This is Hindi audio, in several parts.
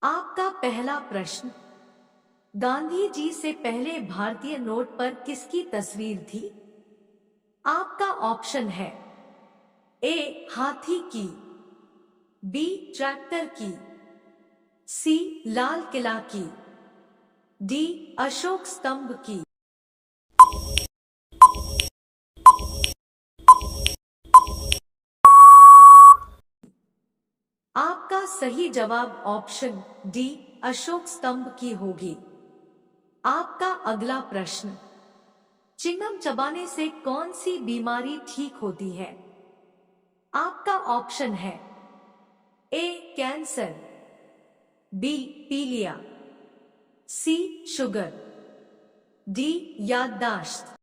आपका पहला प्रश्न, गांधी जी से पहले भारतीय नोट पर किसकी तस्वीर थी? आपका ऑप्शन है ए हाथी की, बी ट्रैक्टर की, सी लाल किला की, डी अशोक स्तंभ की। आपका सही जवाब ऑप्शन डी अशोक स्तंभ की होगी। आपका अगला प्रश्न, चिंगम चबाने से कौन सी बीमारी ठीक होती है? आपका ऑप्शन है ए कैंसर, बी पीलिया, सी शुगर, डी याददाश्त।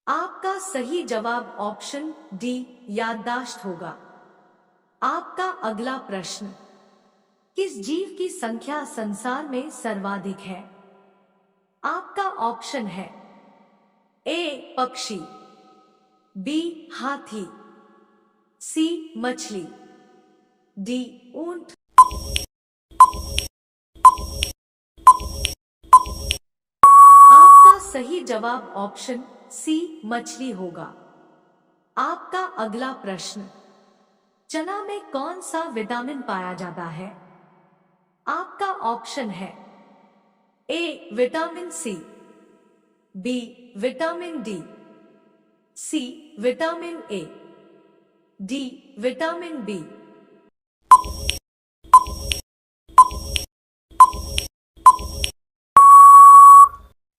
आपका सही जवाब ऑप्शन डी याददाश्त होगा। आपका अगला प्रश्न, किस जीव की संख्या संसार में सर्वाधिक है? आपका ऑप्शन है ए पक्षी, बी हाथी, सी मछली, डी ऊंट। आपका सही जवाब ऑप्शन सी मछली होगा। आपका अगला प्रश्न, चना में कौन सा विटामिन पाया जाता है? आपका ऑप्शन है A vitamin C, B vitamin D, C vitamin A, D vitamin B.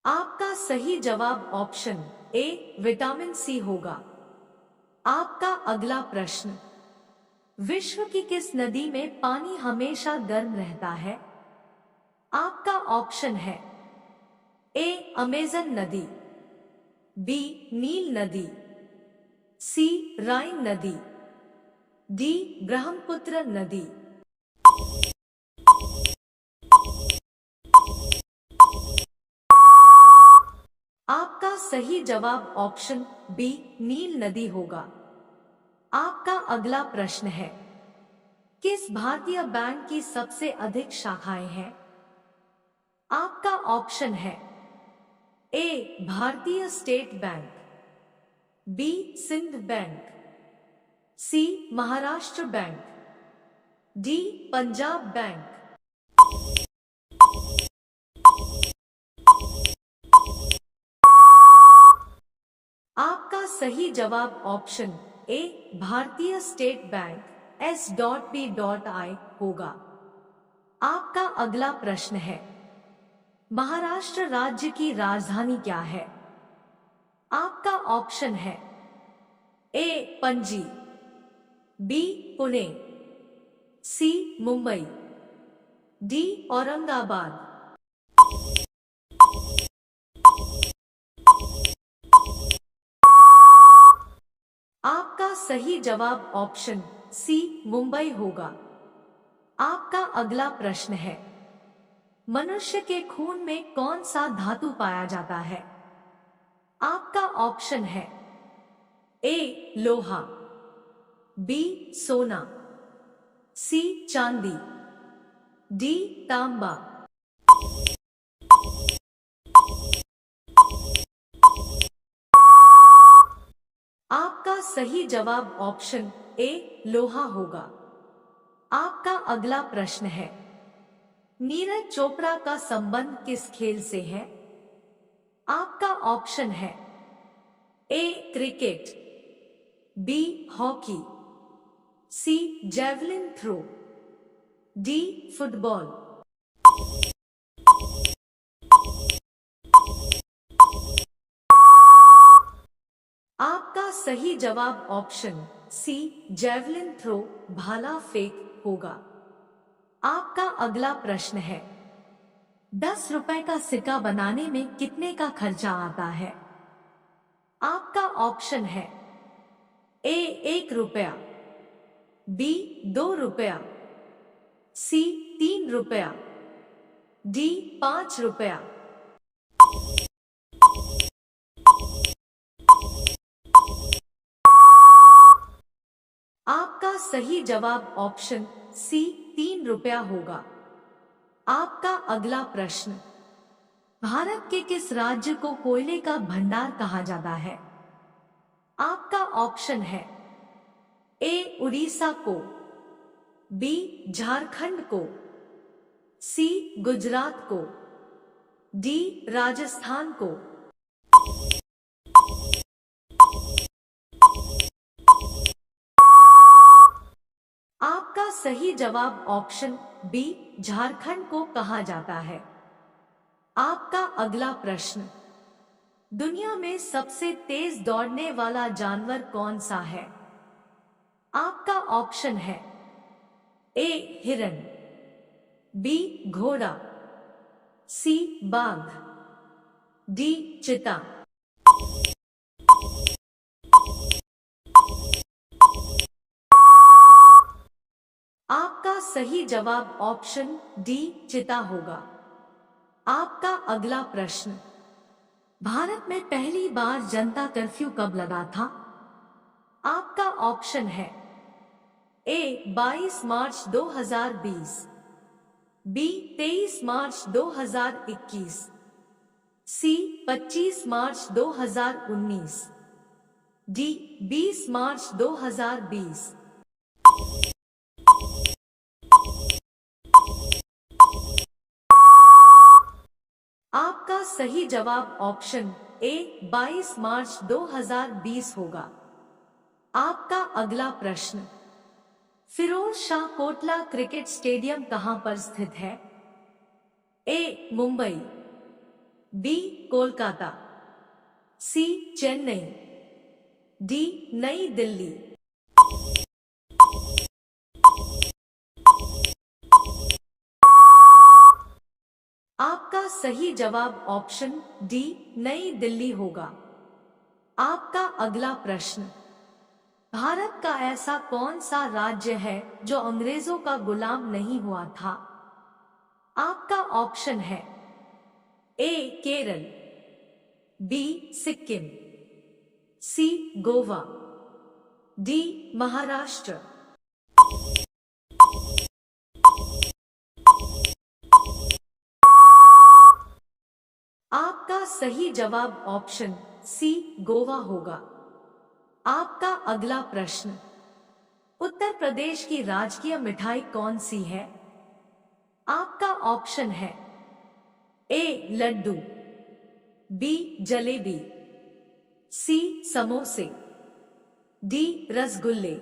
आपका सही जवाब ऑप्शन ए विटामिन सी होगा। आपका अगला प्रश्न, विश्व की किस नदी में पानी हमेशा गर्म रहता है? आपका ऑप्शन है ए अमेजन नदी, बी नील नदी, सी राइन नदी, डी ब्रह्मपुत्र नदी। आपका सही जवाब ऑप्शन बी नील नदी होगा। आपका अगला प्रश्न है, किस भारतीय बैंक की सबसे अधिक शाखाएं हैं? आपका ऑप्शन है A Bharatiya State Bank, B Sindh Bank, C Maharashtra Bank, D Punjab Bank. आपका सही जवाब option A Bharatiya State bank S.P.I होगा। आपका अगला प्रश्न है, महाराष्ट्र राज्य की राजधानी क्या है? आपका ऑप्शन है ए पणजी, बी पुणे, सी मुंबई, डी औरंगाबाद। आपका सही जवाब ऑप्शन सी मुंबई होगा। आपका अगला प्रश्न है, मनुष्य के खून में कौन सा धातु पाया जाता है? आपका ऑप्शन है ए लोहा, बी सोना, सी चांदी, डी तांबा। आपका सही जवाब ऑप्शन ए लोहा होगा। आपका अगला प्रश्न है, नीरज चोपड़ा का संबंध किस खेल से है? आपका ऑप्शन है ए क्रिकेट, बी हॉकी, सी जेवलिन थ्रो, डी फुटबॉल। आपका सही जवाब ऑप्शन सी जेवलिन थ्रो भाला फेंक होगा। आपका अगला प्रश्न है, 10 रुपए का सिक्का बनाने में कितने का खर्चा आता है? आपका ऑप्शन है ए 1 रुपया, बी 2 रुपया, सी 3 रुपया, डी 5 रुपया। सही जवाब ऑप्शन सी 3 रुपया होगा। आपका अगला प्रश्न, भारत के किस राज्य को कोयले का भंडार कहा जाता है? आपका ऑप्शन है ए उड़ीसा को, बी झारखंड को, सी गुजरात को, डी राजस्थान को। आपका सही जवाब ऑप्शन बी झारखंड को कहा जाता है। आपका अगला प्रश्न, दुनिया में सबसे तेज दौड़ने वाला जानवर कौन सा है? आपका ऑप्शन है ए हिरन, बी घोड़ा, सी बाघ, डी चीता। आपका सही जवाब ऑप्शन डी चीता होगा। आपका अगला प्रश्न, भारत में पहली बार जनता कर्फ्यू कब लगा था? आपका ऑप्शन है ए 22 मार्च 2020, बी 23 मार्च 2021, सी 25 मार्च 2019, डी 20 मार्च 2020। आपका सही जवाब ऑप्शन ए 22 मार्च 2020 होगा। आपका अगला प्रश्न, फिरोज शाह कोटला क्रिकेट स्टेडियम कहां पर स्थित है? ए मुंबई, बी कोलकाता, सी चेन्नई, डी नई दिल्ली। आपका सही जवाब ऑप्शन डी नई दिल्ली होगा। आपका अगला प्रश्न, भारत का ऐसा कौन सा राज्य है जो अंग्रेजों का गुलाम नहीं हुआ था? आपका ऑप्शन है ए केरल, बी सिक्किम, सी गोवा, डी महाराष्ट्र। आपका सही जवाब ऑप्शन सी गोवा होगा। आपका अगला प्रश्न, उत्तर प्रदेश की राजकीय मिठाई कौन सी है? आपका ऑप्शन है ए लड्डू, बी जलेबी, सी समोसे, डी रसगुल्ले।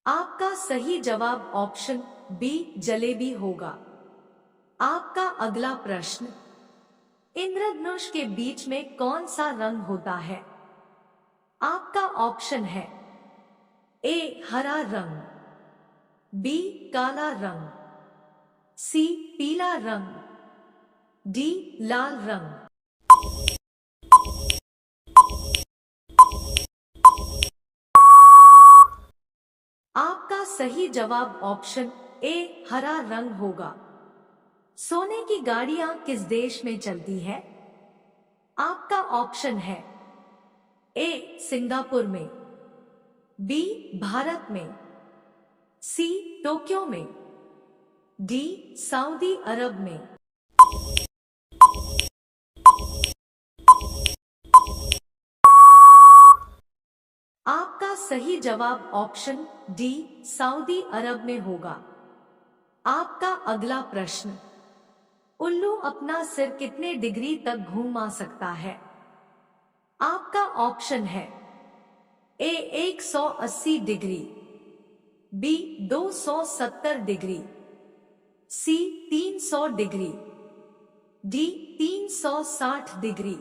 आपका सही जवाब ऑप्शन बी जलेबी होगा। आपका अगला प्रश्न, इंद्रधनुष के बीच में कौन सा रंग होता है? आपका ऑप्शन है ए हरा रंग, बी काला रंग, सी पीला रंग, डी लाल रंग। आपका सही जवाब ऑप्शन ए हरा रंग होगा। सोने की गाड़ियां किस देश में चलती है? आपका ऑप्शन है ए सिंगापुर में, बी भारत में, सी टोक्यो में, डी सऊदी अरब में। आपका सही जवाब ऑप्शन डी सऊदी अरब में होगा। आपका अगला प्रश्न, उल्लू अपना सिर कितने डिग्री तक घुमा सकता है? आपका ऑप्शन है ए 180 डिग्री, बी 270 डिग्री, सी 300 डिग्री, डी 360 डिग्री।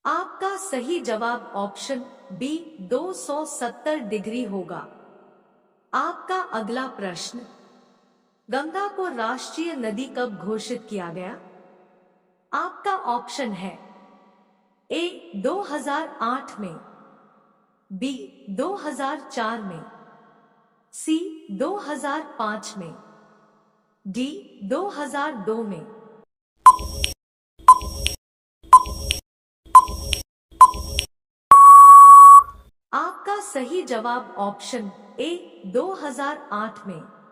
आपका सही जवाब ऑप्शन बी 270 डिग्री होगा। आपका अगला प्रश्न, गंगा को राष्ट्रीय नदी कब घोषित किया गया? आपका ऑप्शन है ए 2008 में, बी 2004 में, सी 2005 में, डी 2002 में। आपका सही जवाब ऑप्शन ए 2008 में।